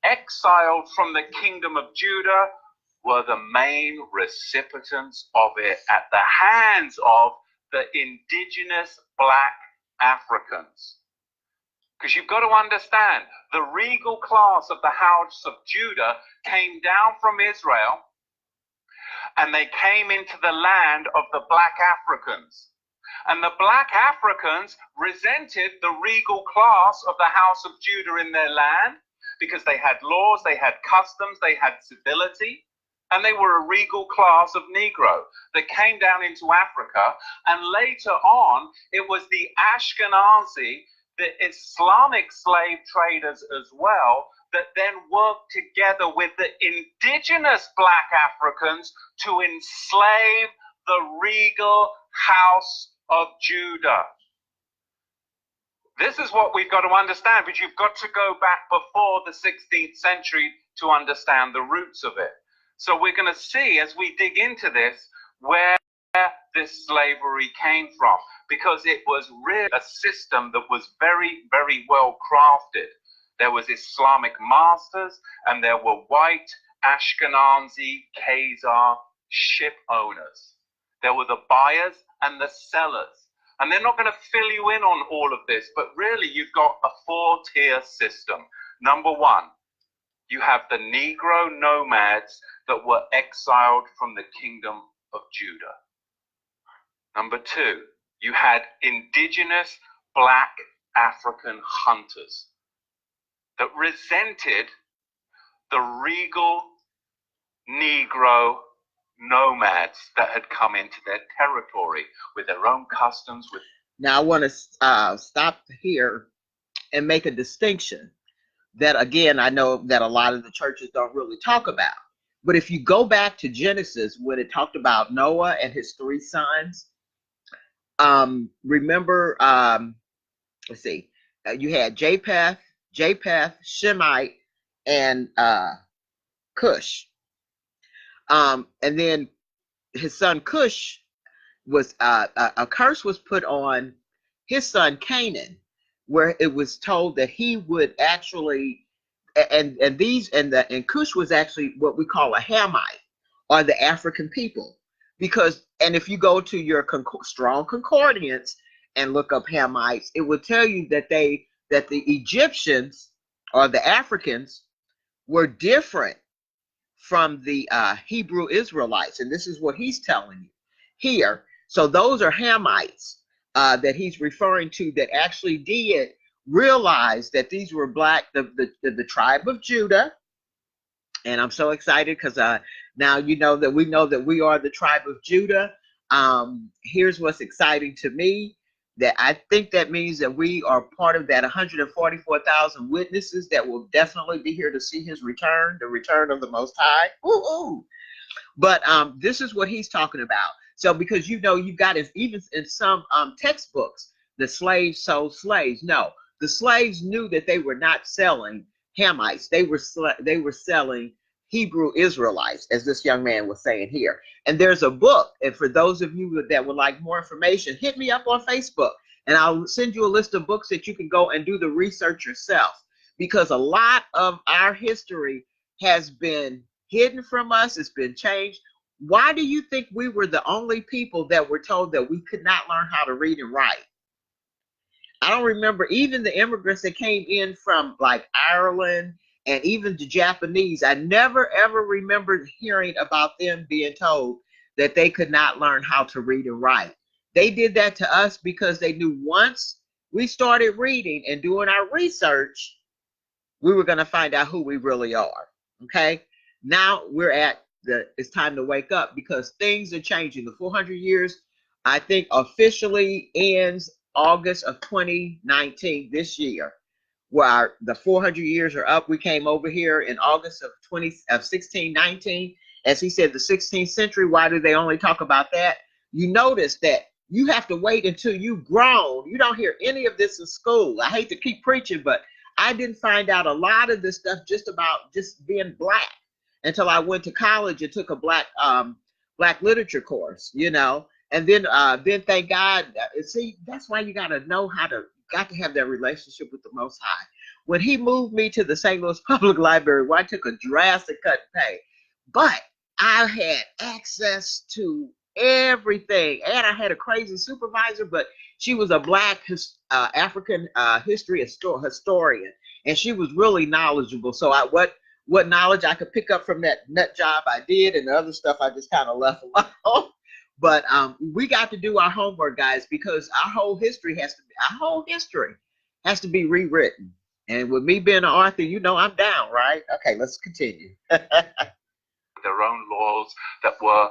exiled from the kingdom of Judah, were the main recipients of it at the hands of the indigenous black Africans. Because you've got to understand, the regal class of the house of Judah came down from Israel, and they came into the land of the black Africans. And the black Africans resented the regal class of the house of Judah in their land, because they had laws, they had customs, they had civility, and they were a regal class of Negro that came down into Africa. And later on, it was the Ashkenazi, the Islamic slave traders as well, that then worked together with the indigenous black Africans to enslave the regal house of Judah. This is what we've got to understand, but you've got to go back before the 16th century to understand the roots of it. So we're going to see, as we dig into this, where this slavery came from, because it was really a system that was very, very well crafted. There was Islamic masters, and there were white Ashkenazi Khazar ship owners. There were the buyers and the sellers. And they're not going to fill you in on all of this, but really you've got a four-tier system. Number one, you have the Negro nomads that were exiled from the kingdom of Judah. Number two, you had indigenous black African hunters that resented the regal Negro nomads that had come into their territory with their own customs. Now I want to stop here and make a distinction that, again, I know that a lot of the churches don't really talk about. But if you go back to Genesis, when it talked about Noah and his three sons, remember, let's see, you had Japheth, Shemite, and Cush. And then his son Cush was a curse was put on his son Canaan, where it was told that he would actually, and Cush was actually what we call a Hamite, or the African people, because, and if you go to your strong concordance and look up Hamites, it will tell you that the Egyptians or the Africans were different from the Hebrew Israelites, and this is what he's telling you here. So those are Hamites that he's referring to, that actually did realize that these were black, the tribe of Judah. And I'm so excited because now we know that we are the tribe of Judah. Here's what's exciting to me, that I think that means that we are part of that 144,000 witnesses that will definitely be here to see his return, the return of the Most High. Woo-hoo. But this is what he's talking about. So because you know you've got it even in some textbooks, the slaves sold slaves. No, the slaves knew that they were not selling Hamites. They were selling Hebrew Israelites, as this young man was saying here. And there's a book, and for those of you that would like more information, hit me up on Facebook, and I'll send you a list of books that you can go and do the research yourself. Because a lot of our history has been hidden from us, it's been changed. Why do you think we were the only people that were told that we could not learn how to read and write? I don't remember even the immigrants that came in from like Ireland and even the Japanese. I never ever remembered hearing about them being told that they could not learn how to read and write. They did that to us because they knew once we started reading and doing our research, we were going to find out who we really are. Okay. Now we're at it's time to wake up because things are changing. The 400 years, I think, officially ends August of 2019 this year, where the 400 years are up. We came over here in August of 1619. As he said, the 16th century. Why do they only talk about that? You notice that you have to wait until you've grown. You don't hear any of this in school. I hate to keep preaching, but I didn't find out a lot of this stuff just about just being black until I went to college and took a black literature course, you know. And then thank God, see, that's why you got to have that relationship with the Most High. When he moved me to the St. Louis Public Library, where I took a drastic cut in pay, but I had access to everything, and I had a crazy supervisor, but she was a black African history historian, and she was really knowledgeable. So what knowledge I could pick up from that nut job I did, and the other stuff I just kind of left alone. But we got to do our homework, guys, because our whole history has to be rewritten. And with me being an author, you know I'm down, right? Okay, let's continue. Their own laws that were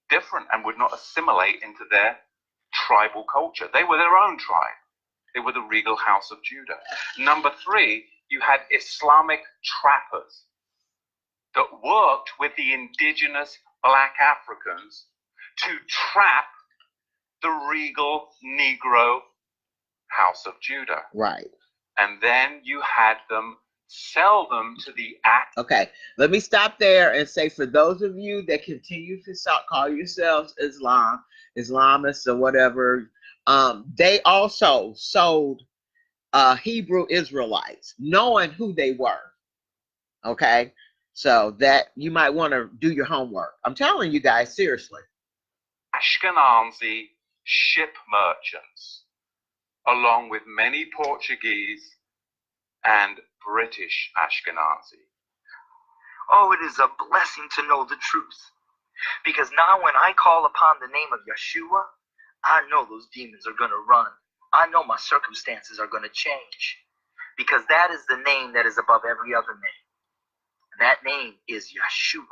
different and would not assimilate into their tribal culture. They were their own tribe. They were the regal house of Judah. Number three, you had Islamic trappers that worked with the indigenous black Africans to trap the regal Negro house of Judah. Right. And then you had them sell them to the Okay, let me stop there and say, for those of you that continue to call yourselves Islamists or whatever, they also sold Hebrew Israelites, knowing who they were. Okay, so that you might want to do your homework. I'm telling you guys, seriously. Ashkenazi ship merchants, along with many Portuguese and British Ashkenazi. Oh, it is a blessing to know the truth. Because now when I call upon the name of Yeshua, I know those demons are going to run. I know my circumstances are going to change. Because that is the name that is above every other name. That name is Yeshua.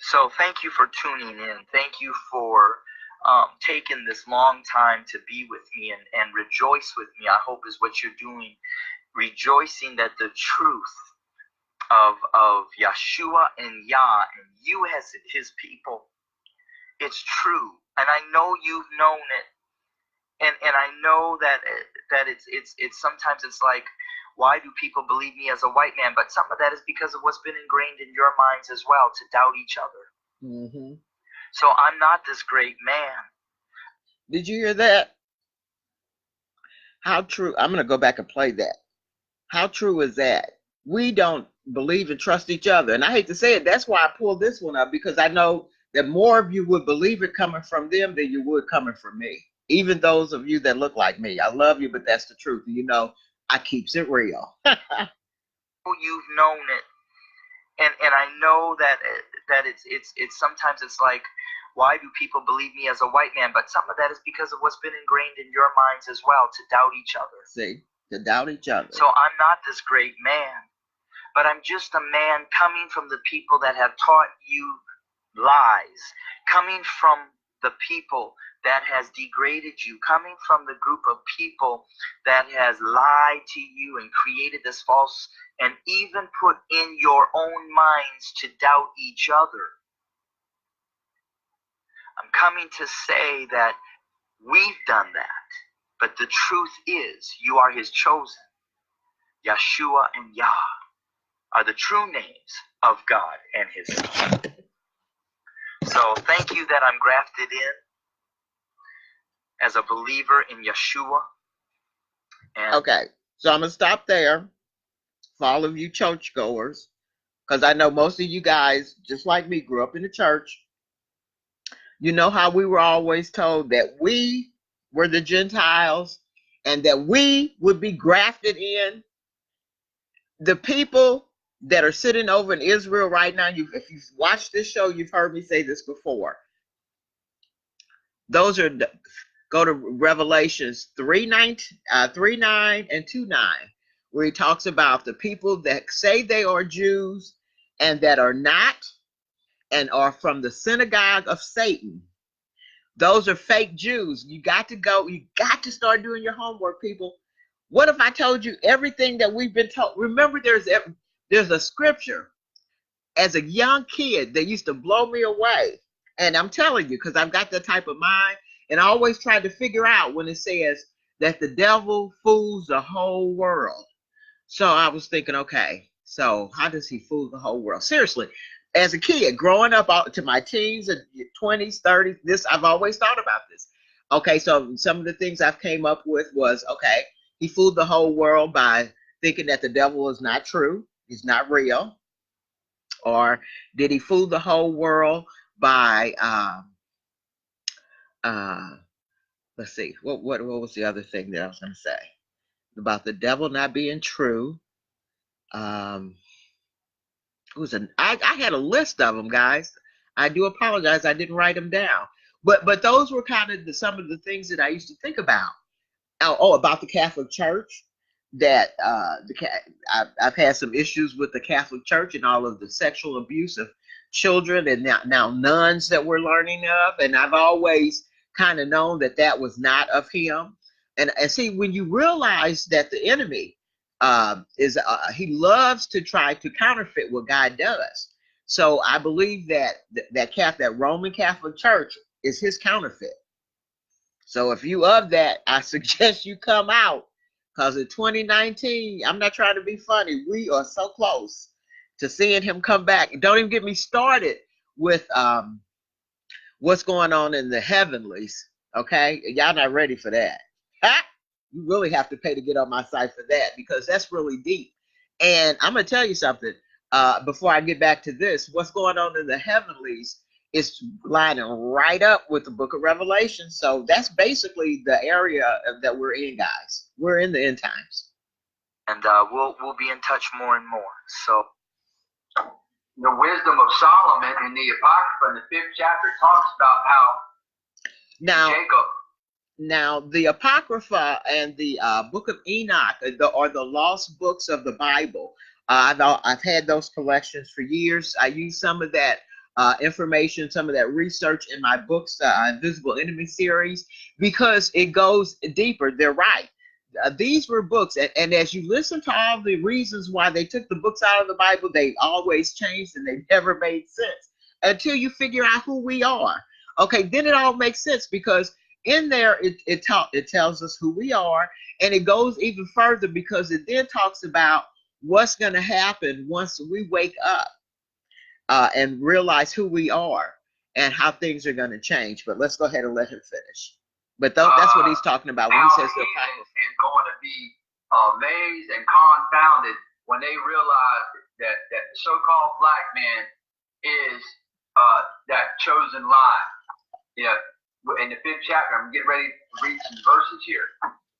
So thank you for tuning in. Thank you for taking this long time to be with me and rejoice with me. I hope is what you're doing. Rejoicing that the truth of Yeshua and Yah and you as his people, it's true. And I know you've known it. And I know that it's sometimes it's like, why do people believe me as a white man? But some of that is because of what's been ingrained in your minds as well, to doubt each other. Mm-hmm. So I'm not this great man. Did you hear that? How true? I'm going to go back and play that. How true is that? We don't believe and trust each other. And I hate to say it, that's why I pulled this one up, because I know that more of you would believe it coming from them than you would coming from me. Even those of you that look like me. I love you, but that's the truth. You know, I keeps it real. You've known it. And I know that it's sometimes it's like, why do people believe me as a white man? But some of that is because of what's been ingrained in your minds as well, to doubt each other. See, to doubt each other. So I'm not this great man, but I'm just a man coming from the people that have taught you lies, coming from the people that has degraded you, coming from the group of people that has lied to you and created this false and even put in your own minds to doubt each other. I'm coming to say that we've done that, but the truth is you are his chosen. Yeshua and Yah are the true names of God and his Son. So thank you that I'm grafted in as a believer in Yeshua. And Okay, so I'm going to stop there for all of you churchgoers, because I know most of you guys, just like me, grew up in the church. You know how we were always told that we were the Gentiles and that we would be grafted in. The people that are sitting over in Israel right now, if you've watched this show, you've heard me say this before. Those are, go to Revelations 3:9 and 2:9, where he talks about the people that say they are Jews and that are not, and are from the synagogue of Satan. Those are fake Jews. You got to go. You got to start doing your homework, people. What if I told you everything that we've been told? Remember, there's a scripture as a young kid that used to blow me away. And I'm telling you, because I've got that type of mind. And I always tried to figure out when it says that the devil fools the whole world. So I was thinking, okay, so how does he fool the whole world? Seriously, as a kid, growing up to my teens and 20s, 30s, I've always thought about this. Okay, so some of the things I've came up with was, okay, he fooled the whole world by thinking that the devil is not true, he's not real. Or did he fool the whole world by, let's see, what was the other thing that I was going to say about the devil not being true? I had a list of them, guys. I do apologize, I didn't write them down. But those were kind of some of the things that I used to think about. Oh, about the Catholic Church. That I've had some issues with the Catholic Church and all of the sexual abuse of children, and now nuns that we're learning of. And I've always kind of known that was not of him. And see, when you realize that the enemy he loves to try to counterfeit what God does. So I believe that Roman Catholic Church is his counterfeit. So if you of that, I suggest you come out, because in 2019, I'm not trying to be funny, we are so close to seeing him come back. Don't even get me started with what's going on in the heavenlies. Okay, y'all not ready for that. You really have to pay to get on my site for that, because that's really deep. And I'm gonna tell you something before I get back to this. What's going on in the heavenlies is lining right up with the book of Revelation. So that's basically the area that we're in, guys. We're in the end times. And we'll be in touch more and more. So the wisdom of Solomon in the Apocrypha in the 5th chapter talks about how Jacob. Now, the Apocrypha and the book of Enoch are the lost books of the Bible. I've had those collections for years. I use some of that information, some of that research in my books, Invisible Enemy series, because it goes deeper. They're right. These were books, and as you listen to all the reasons why they took the books out of the Bible, they always changed and they never made sense until you figure out who we are. Okay, then it all makes sense, because in there it tells us who we are, and it goes even further because it then talks about what's going to happen once we wake up and realize who we are and how things are going to change. But let's go ahead and let him finish. But that's what he's talking about when he says the Apocrypha is going to be amazed and confounded when they realize that the so-called black man is that chosen line. Yeah, in the 5th chapter, I'm getting ready to read some verses here.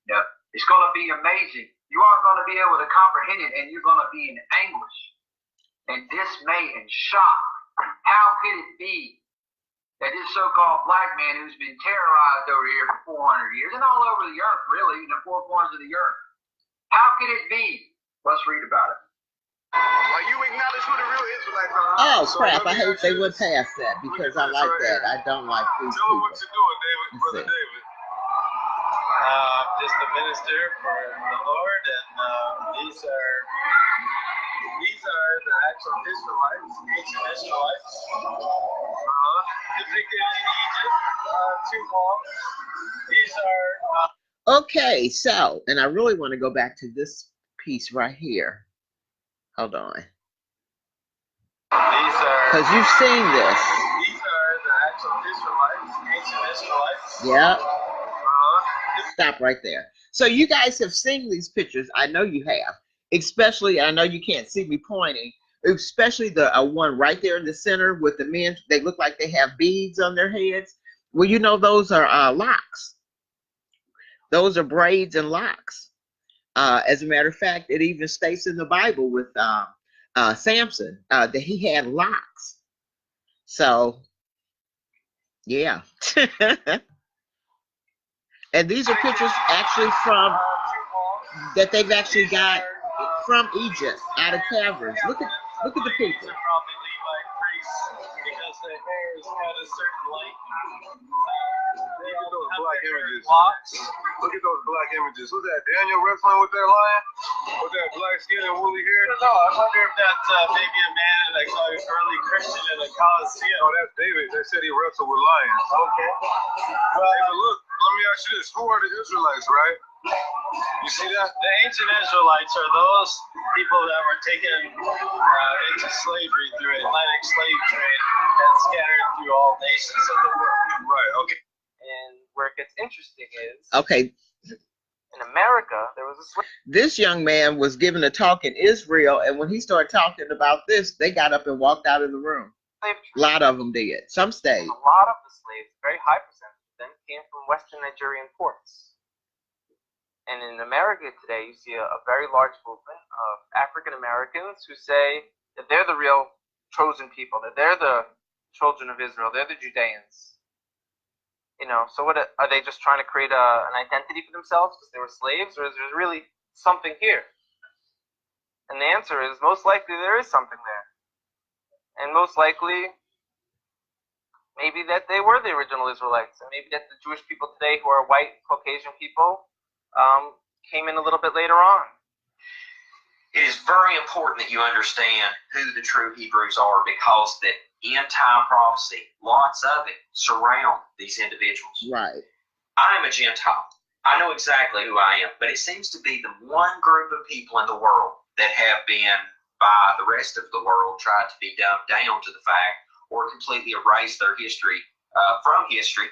Yeah, it's going to be amazing. You aren't going to be able to comprehend it, and you're going to be in anguish and dismay and shock. How could it be that this so-called black man who's been terrorized over here for 400 years and all over the earth, really, in the 4 corners of the earth, how could it be? Let's read about it. You acknowledge who the real Israelites are. Oh, crap. I hate they went past that, because I like that. I don't like these people. Tell them what you're doing, David. Brother David. just a minister for the Lord, and these are the actual Israelites, ancient Israelites, depicted in Egypt, two walls. These are. Okay, so, and I really want to go back to this piece right here. Hold on. These are. Because you've seen this. These are the actual Israelites, ancient Israelites. Yeah. Stop right there. So you guys have seen these pictures. I know you have. Especially, I know you can't see me pointing. Especially the one right there in the center with the men. They look like they have beads on their heads. Well, you know those are locks. Those are braids and locks. As a matter of fact, it even states in the Bible with Samson that he had locks. So, yeah. And these are pictures actually from that they've actually got from Egypt, out of caverns. Look at the people. Probably Levite priests because their hair is at a certain length. Look at those black images. Locks. Look at those black images. Was that Daniel wrestling with that lion? With that black skin and woolly hair? No, I wonder if that's maybe a man like an early Christian in a Colosseum. Oh, that's David. They said he wrestled with lions. Okay. Well, hey, but look, let me ask you this. Who are the Israelites, right? You see that? The ancient Israelites are those people that were taken into slavery through Atlantic slave trade and scattered through all nations of the world. Right, okay. And where it gets interesting is, okay, in America, there was a slave. This young man was giving a talk in Israel, and when he started talking about this, they got up and walked out of the room. A lot of them did. Some stayed. A lot of the slaves, a very high percentage of them, came from Western Nigerian ports. And in America today, you see a very large movement of African Americans who say that they're the real chosen people, that they're the children of Israel, they're the Judeans. You know, so what are they just trying to create an identity for themselves because they were slaves, or is there really something here? And the answer is most likely there is something there. And most likely, maybe that they were the original Israelites, and maybe that the Jewish people today who are white, Caucasian people came in a little bit later on. It is very important that you understand who the true Hebrews are, because the end time prophecy, lots of it, surround these individuals. Right. I am a Gentile. I know exactly who I am, but it seems to be the one group of people in the world that have been, by the rest of the world, tried to be dumbed down to the fact or completely erase their history from history,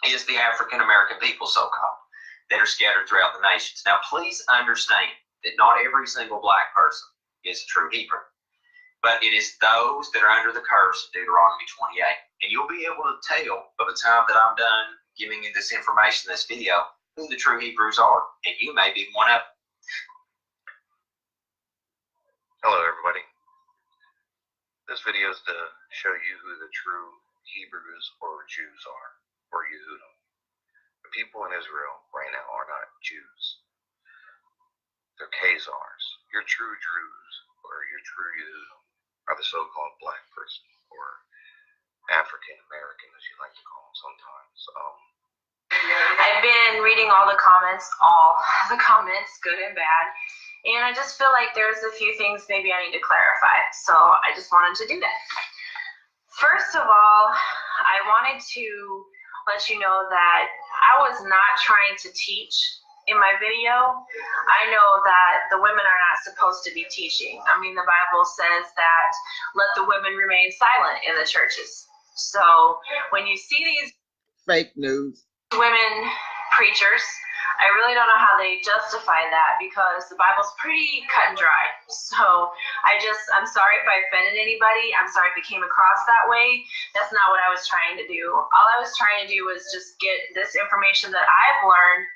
is the African American people, so-called, that are scattered throughout the nations. Now, please understand that not every single black person is a true Hebrew, but it is those that are under the curse of Deuteronomy 28. And you'll be able to tell by the time that I'm done giving you this information, this video, who the true Hebrews are, and you may be one of them. Hello, everybody. This video is to show you who the true Hebrews or Jews are, or Yehudim. The people in Israel right now are not Jews. They're Khazars. Your true Druze or your true Yehudim are the so-called black person, or African American, as you like to call them sometimes. I've been reading all the comments, good and bad, and I just feel like there's a few things maybe I need to clarify, so I just wanted to do that. First of all, I wanted to let you know that I was not trying to teach in my video. I know that the women are not supposed to be teaching. I mean, the Bible says that let the women remain silent in the churches. So when you see these fake news women preachers, I really don't know how they justify that, because the Bible's pretty cut and dry. So I'm sorry if I offended anybody. I'm sorry if it came across that way. That's not what I was trying to do. All I was trying to do was just get this information that I've learned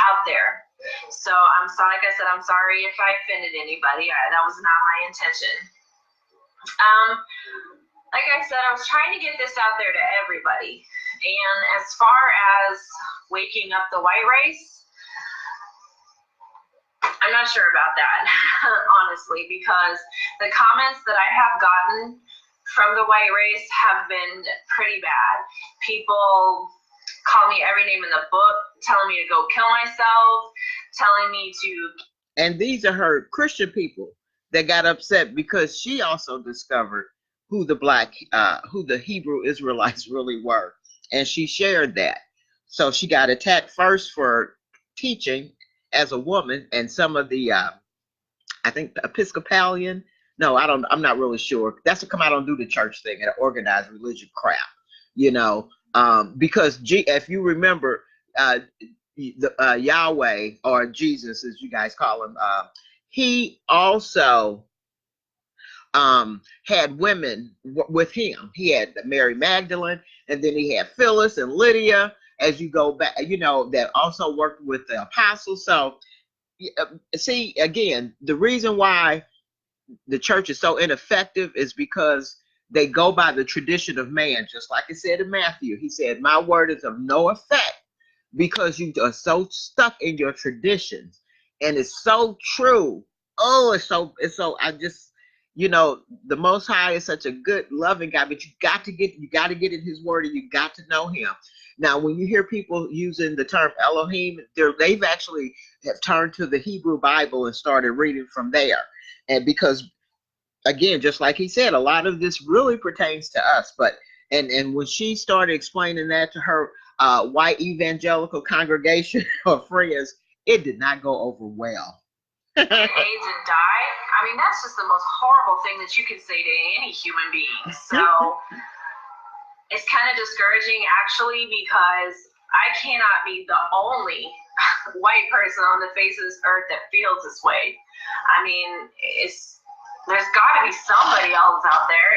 out there. So like I said, I'm sorry if I offended anybody. That was not my intention. Like I said, I was trying to get this out there to everybody. And as far as waking up the white race, I'm not sure about that, honestly, because the comments that I have gotten from the white race have been pretty bad. People called me every name in the book, telling me to go kill myself, telling me to. And these are her Christian people that got upset because she also discovered who the Hebrew Israelites really were. And she shared that. So she got attacked first for teaching as a woman, and some of the, I think the Episcopalian, no, I'm not really sure. That's to come out and do the church thing and organized religion crap, because if you remember, Yahweh, or Jesus, as you guys call him, he also had women with him. He had Mary Magdalene, and then he had Phyllis and Lydia, as you go back, that also worked with the apostles. So see, again, the reason why the church is so ineffective is because they go by the tradition of man, just like it said in Matthew. He said, my word is of no effect, because you are so stuck in your traditions. And it's so true. Oh, it's so I just, the Most High is such a good, loving God, but you got to get in his word, and you got to know him. Now, when you hear people using the term Elohim, they've actually have turned to the Hebrew Bible and started reading from there. And because, again, just like he said, a lot of this really pertains to us. But and when she started explaining that to her white evangelical congregation or friends, it did not go over well. AIDS and die. I mean, that's just the most horrible thing that you can say to any human being. So it's kind of discouraging, actually, because I cannot be the only white person on the face of this earth that feels this way. I mean, there's got to be somebody else out there.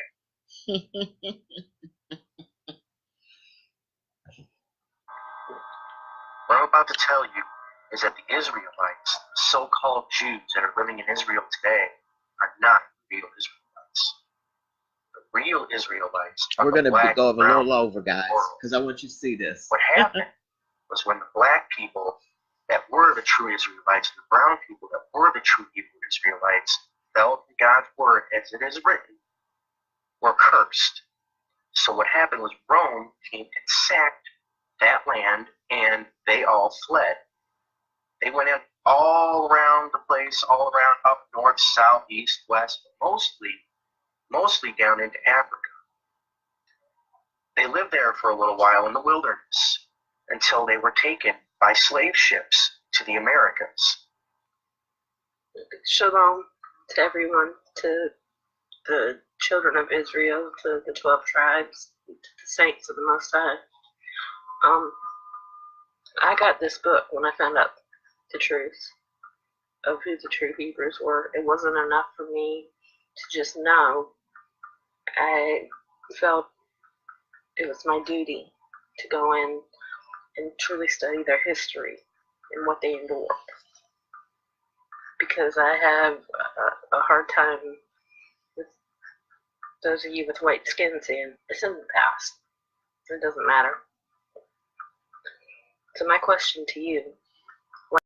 What I'm about to tell you is that the Israelites, so-called Jews that are living in Israel today, are not real Israelites. The real Israelites are We're going to go a brown little over, guys, because I want you to see this. What happened was when the black people that were the true Israelites, the brown people that were the true Hebrew Israelites, fell from God's word as it is written, were cursed. So what happened was Rome came and sacked that land, and they all fled. They went in all around the place, all around up north, south, east, west, but mostly down into Africa. They lived there for a little while in the wilderness until they were taken by slave ships to the Americas. Shalom to everyone, to the children of Israel, to the 12 tribes, to the saints of the Most High. I got this book when I found out the truth of who the true Hebrews were. It wasn't enough for me to just know. I felt it was my duty to go in and truly study their history and what they endured. Because I have a hard time with those of you with white skin saying, it's in the past. It doesn't matter. So my question to you